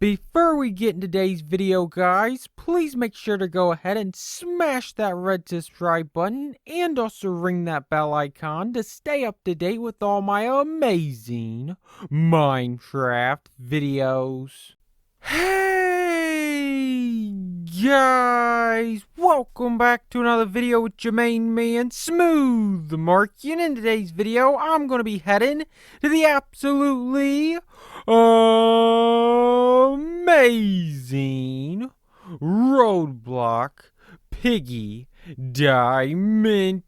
Before we get into today's video, guys, please make sure to go ahead and smash that red subscribe button and also ring that bell icon to stay up to date with all my amazing Minecraft videos. Hey guys, welcome back to another video with your main man, Smooth the Marky, and in today's video, I'm going to be heading to the absolutely amazing Roblox Piggy dimension.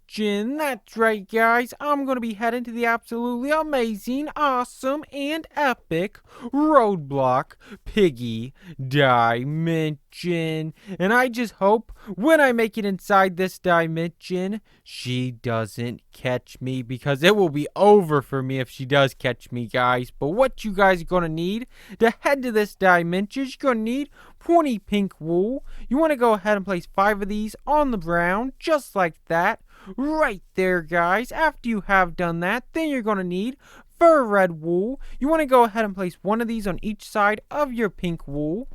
That's right, guys. I'm going to be heading to the absolutely amazing, awesome, and epic Roblox Piggy dimension. And I just hope when I make it inside this dimension, she doesn't catch me, because it will be over for me if she does catch me, guys. But what you guys are going to need to head to this dimension, you're going to need 20 pink wool. You want to go ahead and place 5 of these on the ground, just like that. Right there, guys. After you have done that, then you're going to need fur red wool. You want to go ahead and place 1 of these on each side of your pink wool.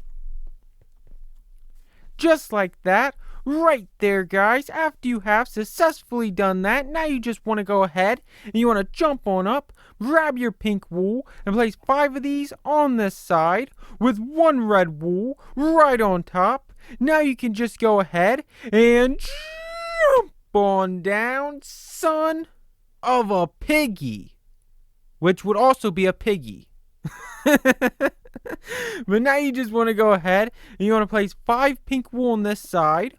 Just like that. Right there, guys. After you have successfully done that, now you just want to go ahead and you want to jump on up, grab your pink wool, and place 5 of these on this side with 1 red wool right on top. Now you can just go ahead and jump on down, son of a piggy, which would also be a piggy. But now you just want to go ahead and you want to place 5 pink wool on this side.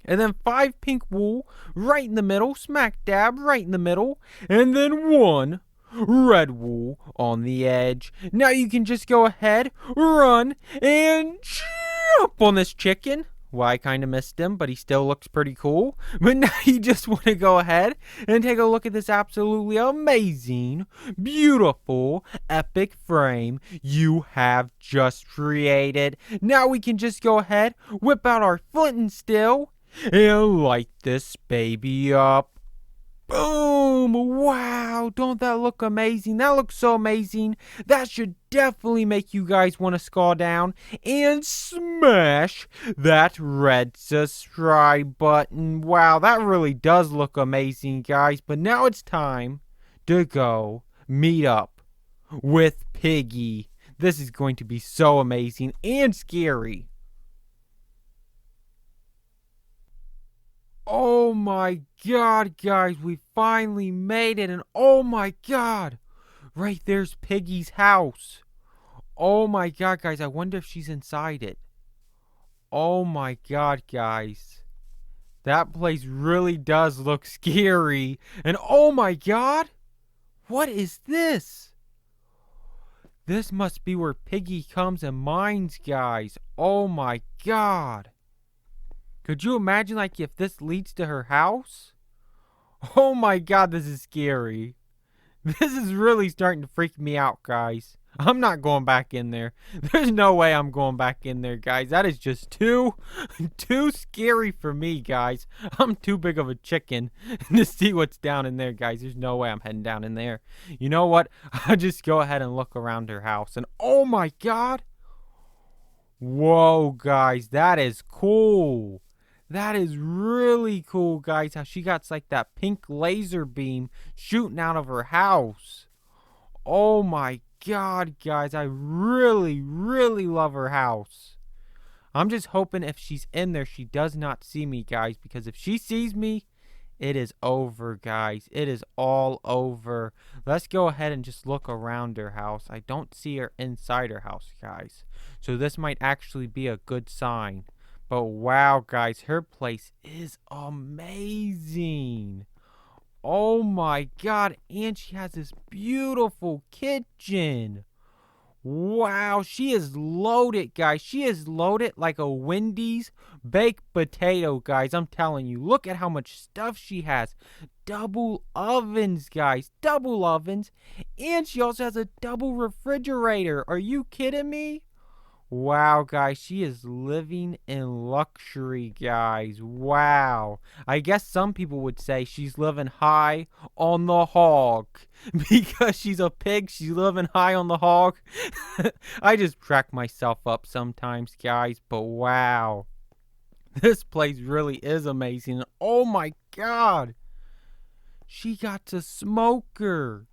And then 5 pink wool right in the middle, smack dab right in the middle. And then 1 red wool on the edge. Now you can just go ahead, run, and jump on this chicken. Well, I kind of missed him, but he still looks pretty cool. But now you just want to go ahead and take a look at this absolutely amazing, beautiful, epic frame you have just created. Now we can just go ahead, whip out our flint and steel, and light this baby up. Boom! Wow, don't that look amazing? That looks so amazing. That should definitely make you guys want to scroll down and smash that red subscribe button. Wow, that really does look amazing, guys. But now it's time to go meet up with Piggy. This is going to be so amazing and scary. Oh my god, guys, we finally made it, and oh my god, right there's Piggy's house. Oh my god, guys, I wonder if she's inside it. Oh my god, guys, that place really does look scary. And oh my god, what is this? This must be where Piggy comes and mines, guys. Oh my god. Could you imagine, like, if this leads to her house? Oh my god, this is scary. This is really starting to freak me out, guys. I'm not going back in there. There's no way I'm going back in there, guys. That is just too scary for me, guys. I'm too big of a chicken to see what's down in there, guys. There's no way I'm heading down in there. You know what? I'll just go ahead and look around her house. And oh my god. Whoa, guys. That is cool. That is really cool, guys, how she got like that pink laser beam shooting out of her house. Oh my god, guys, I really, really love her house. I'm just hoping if she's in there, she does not see me, guys, because if she sees me, it is over, guys. It is all over. Let's go ahead and just look around her house. I don't see her inside her house, guys. So this might actually be a good sign. But wow, guys, her place is amazing. Oh my god, and she has this beautiful kitchen. Wow, she is loaded, guys. She is loaded like a Wendy's baked potato, guys. I'm telling you, look at how much stuff she has. Double ovens, guys, double ovens. And she also has a double refrigerator. Are you kidding me? Wow, guys, she is living in luxury, guys. Wow. I guess some people would say she's living high on the hog. Because she's a pig, she's living high on the hog. I just crack myself up sometimes, guys, but wow. This place really is amazing. Oh my god. She got to smoke her.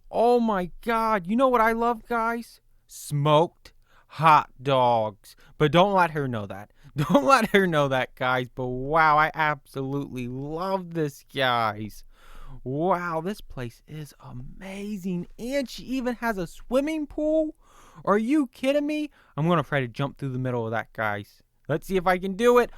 Oh my god. You know what I love, guys? Smoked hot dogs. But don't let her know that. Don't let her know that, guys. But wow, I absolutely love this, guys. Wow, this place is amazing. And she even has a swimming pool. Are you kidding me? I'm going to try to jump through the middle of that, guys. Let's see if I can do it.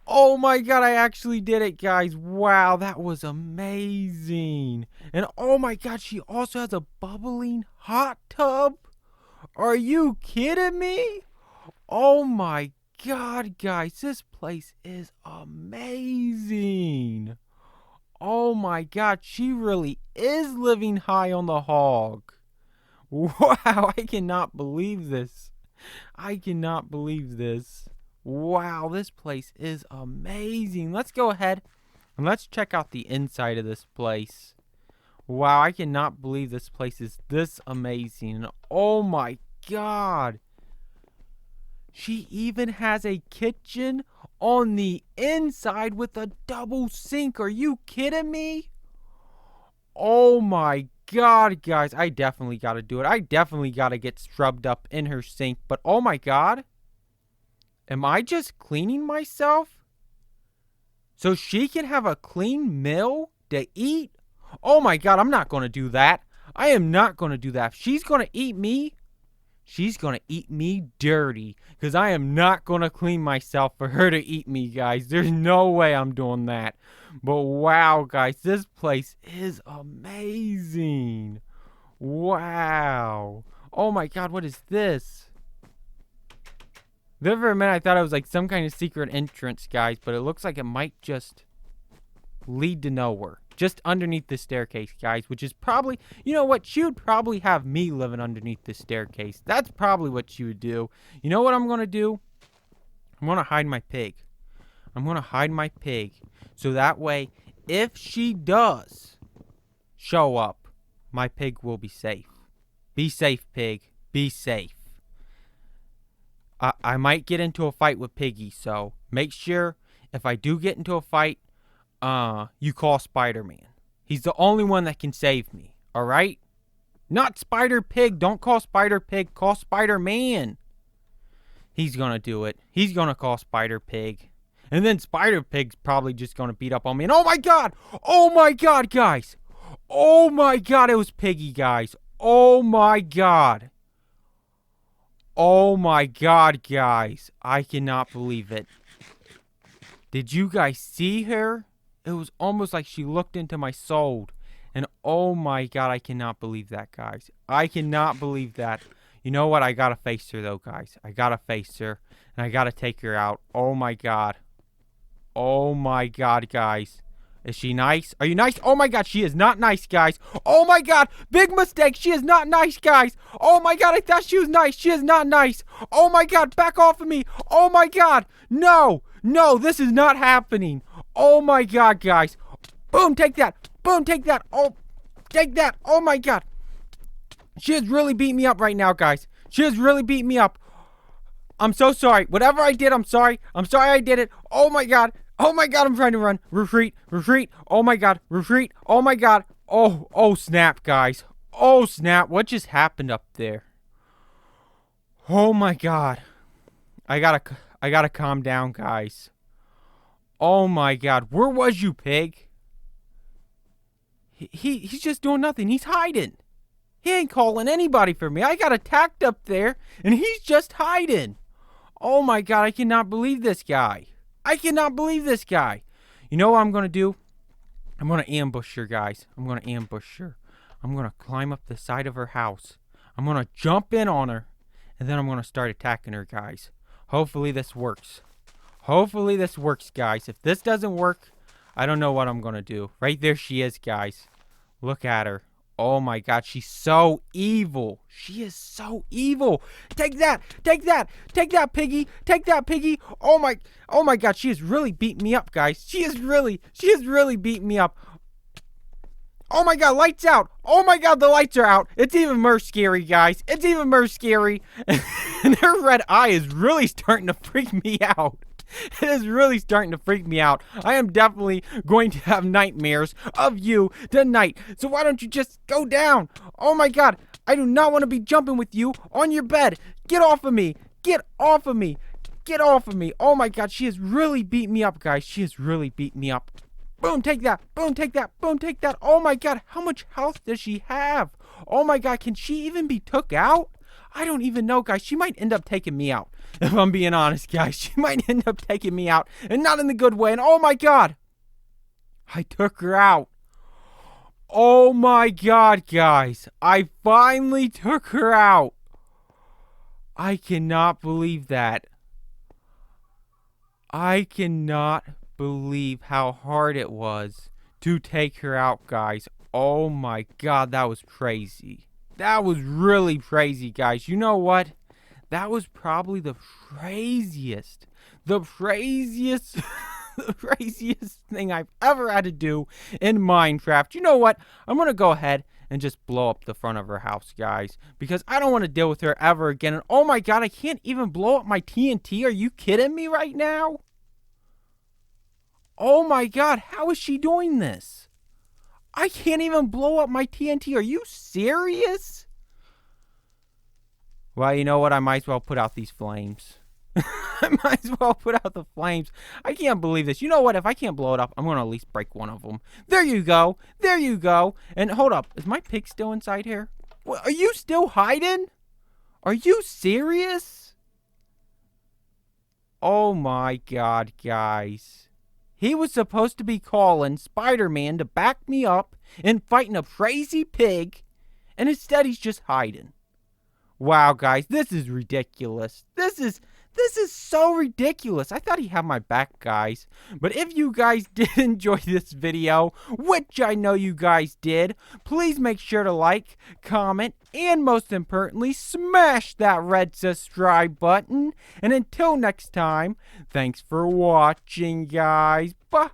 Oh my god, I actually did it, guys. Wow, that was amazing. And oh my god, she also has a bubbling hot tub. Are you kidding me? Oh my god, guys, this place is amazing. Oh my god, she really is living high on the hog. Wow, I cannot believe this. I cannot believe this. Wow, this place is amazing. Let's go ahead and let's check out the inside of this place. Wow, I cannot believe this place is this amazing. Oh my god. She even has a kitchen on the inside with a double sink. Are you kidding me? Oh my god, guys. I definitely got to do it. I definitely got to get scrubbed up in her sink. But oh my god. Am I just cleaning myself? So she can have a clean meal to eat? Oh my god, I'm not going to do that. I am not going to do that. If she's going to eat me, she's going to eat me dirty. Because I am not going to clean myself for her to eat me, guys. There's no way I'm doing that. But wow, guys, this place is amazing. Wow. Oh my god, what is this? There for a minute, I thought it was like some kind of secret entrance, guys, but it looks like it might just lead to nowhere. Just underneath the staircase, guys, which is probably, you know what? She would probably have me living underneath the staircase. That's probably what she would do. You know what I'm going to do? I'm going to hide my pig. I'm going to hide my pig. So that way, if she does show up, my pig will be safe. Be safe, pig. Be safe. I might get into a fight with Piggy, so make sure if I do get into a fight, you call Spider-Man. He's the only one that can save me, alright? Not Spider-Pig. Don't call Spider-Pig. Call Spider-Man. He's gonna do it. He's gonna call Spider-Pig. And then Spider-Pig's probably just gonna beat up on me. And oh my god! Oh my god, guys! Oh my god, it was Piggy, guys. Oh my god. Oh my god, guys. I cannot believe it. Did you guys see her? It was almost like she looked into my soul. And oh my god, I cannot believe that, guys. I cannot believe that. You know what? I gotta face her, though, guys. I gotta face her. And I gotta take her out. Oh my god. Oh my god, guys. Is she nice? Are you nice? Oh my god, she is not nice, guys. Oh my god, big mistake. She is not nice, guys. Oh my god, I thought she was nice. She is not nice. Oh my god, back off of me. Oh my god. No, no, this is not happening. Oh my god, guys. Boom, take that. Boom, take that. Oh, take that. Oh my god. She has really beat me up right now, guys. She has really beat me up. I'm so sorry. Whatever I did, I'm sorry. I'm sorry I did it. Oh my god. Oh my god, I'm trying to run. Retreat, retreat. Oh my god, retreat. Oh my god. Oh snap, guys. Oh snap. What just happened up there? Oh my god. I gotta calm down, guys. Oh my god. Where was you, pig? He's just doing nothing. He's hiding. He ain't calling anybody for me. I got attacked up there, and he's just hiding. Oh my god, I cannot believe this guy. I cannot believe this guy. You know what I'm going to do? I'm going to ambush her, guys. I'm going to ambush her. I'm going to climb up the side of her house. I'm going to jump in on her. And then I'm going to start attacking her, guys. Hopefully this works. Hopefully this works, guys. If this doesn't work, I don't know what I'm going to do. Right there she is, guys. Look at her. Oh my god, she's so evil. She is so evil. Take that, take that, take that, Piggy, take that, Piggy. Oh my god, she has really beat me up, guys. She has really beat me up. Oh my god, lights out. Oh my god, the lights are out. It's even more scary, guys. It's even more scary. And her red eye is really starting to freak me out. It is really starting to freak me out. I am definitely going to have nightmares of you tonight. So why don't you just go down? Oh my god, I do not want to be jumping with you on your bed. Get off of me. Get off of me. Get off of me. Oh my god, she has really beat me up, guys. She has really beat me up. Boom, take that. Boom, take that. Boom, take that. Oh my god, how much health does she have? Oh my god, can she even be took out? I don't even know, guys. She might end up taking me out. If I'm being honest, guys. She might end up taking me out. And not in the good way. And oh my god, I took her out. Oh my god, guys. I finally took her out. I cannot believe that. I cannot believe how hard it was to take her out, guys. Oh my god, that was crazy. That was really crazy, guys. You know what? That was probably the craziest the craziest thing I've ever had to do in Minecraft. You know what? I'm going to go ahead and just blow up the front of her house, guys, because I don't want to deal with her ever again. And oh my god, I can't even blow up my TNT. Are you kidding me right now? Oh my god, how is she doing this? I can't even blow up my TNT. Are you serious? Well, you know what? I might as well put out these flames. I might as well put out the flames. I can't believe this. You know what? If I can't blow it up, I'm going to at least break one of them. There you go. There you go. And hold up. Is my pig still inside here? What, are you still hiding? Are you serious? Oh my god, guys. He was supposed to be calling Spider-Man to back me up and fighting a crazy pig, and instead he's just hiding. Wow, guys, this is ridiculous. This is so ridiculous. I thought he had my back, guys. But if you guys did enjoy this video, which I know you guys did, please make sure to like, comment, and most importantly, smash that red subscribe button. And until next time, thanks for watching, guys. Bye.